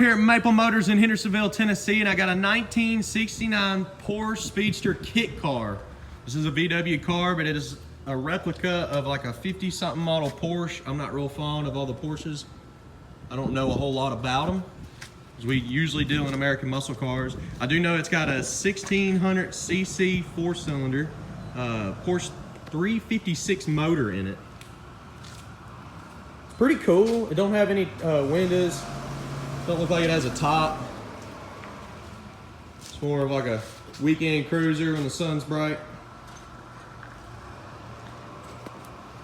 here at Maple Motors in Hendersonville, Tennessee, and I got a 1969 Porsche Speedster Kit Car. This is a VW car, but it is a replica of like a 50-something model Porsche. I'm not real fond of all the Porsches. I don't know a whole lot about them, because we usually deal in American muscle cars. I do know it's got a 1600cc four-cylinder Porsche 356 motor in it. It's pretty cool. It don't have any windows. Don't look like it has a top. It's more of like a weekend cruiser when the sun's bright.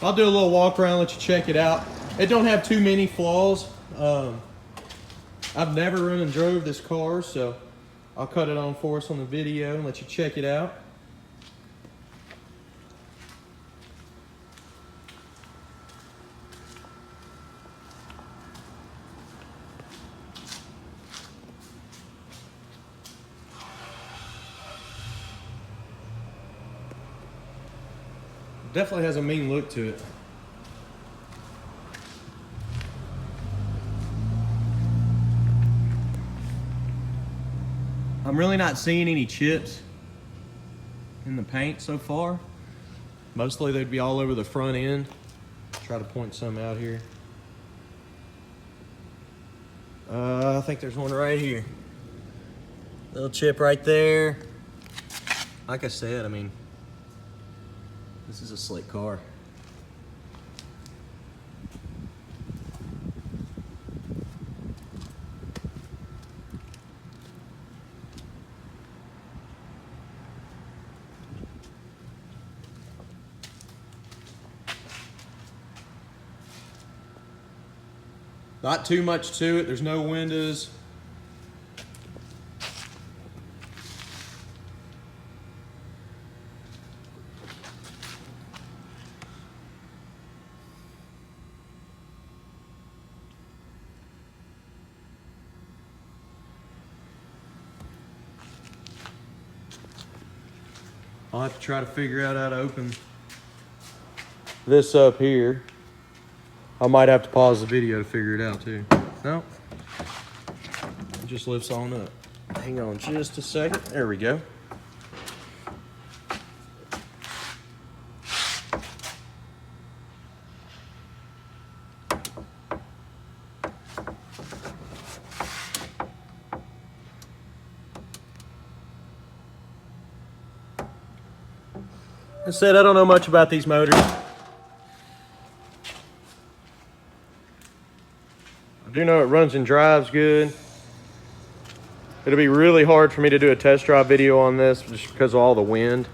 I'll do a little walk around, let you check it out. It don't have too many flaws. I've never run and drove this car, so I'll cut it on for us on the video and let you check it out. Definitely has a mean look to it. I'm really not seeing any chips in the paint so far. Mostly they'd be all over the front end. Try to point some out here. I think there's one right here. Little chip right there. Like I said, I mean, this is a slick car. Not too much to it. There's no windows. I'll have to try to figure out how to open this up here. I might have to pause the video to figure it out too. No, it just lifts on up. Hang on just a second. There we go. I said I don't know much about these motors. I do know it runs and drives good. It'll be really hard for me to do a test drive video on this just because of all the wind.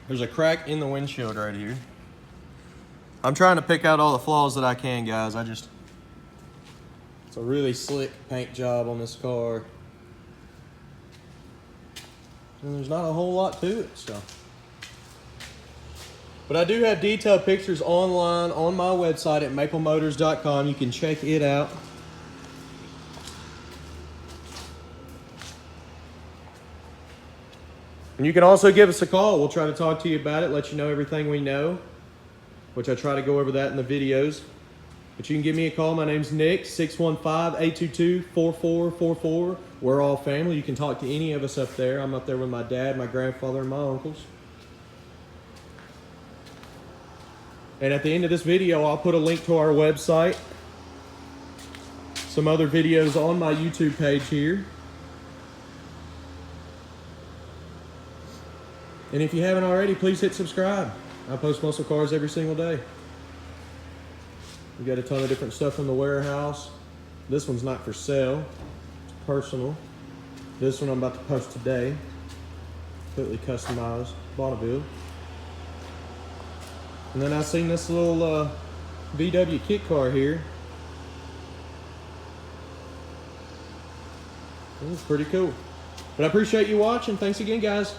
There's a crack in the windshield right here. I'm trying to pick out all the flaws that I can, guys. It's a really slick paint job on this car. And there's not a whole lot to it, so. But I do have detailed pictures online on my website at maplemotors.com. You can check it out. And you can also give us a call. We'll try to talk to you about it, let you know everything we know, which I try to go over that in the videos. But you can give me a call. My name's Nick, 615-822-4444. We're all family. You can talk to any of us up there. I'm up there with my dad, my grandfather, and my uncles. And at the end of this video, I'll put a link to our website, some other videos on my YouTube page here. And if you haven't already, please hit subscribe. I post muscle cars every single day. We got a ton of different stuff in the warehouse. This one's not for sale, it's personal. This one I'm about to post today. Completely customized Bonneville. And then I seen this little VW kit car here. It was pretty cool. But I appreciate you watching. Thanks again, guys.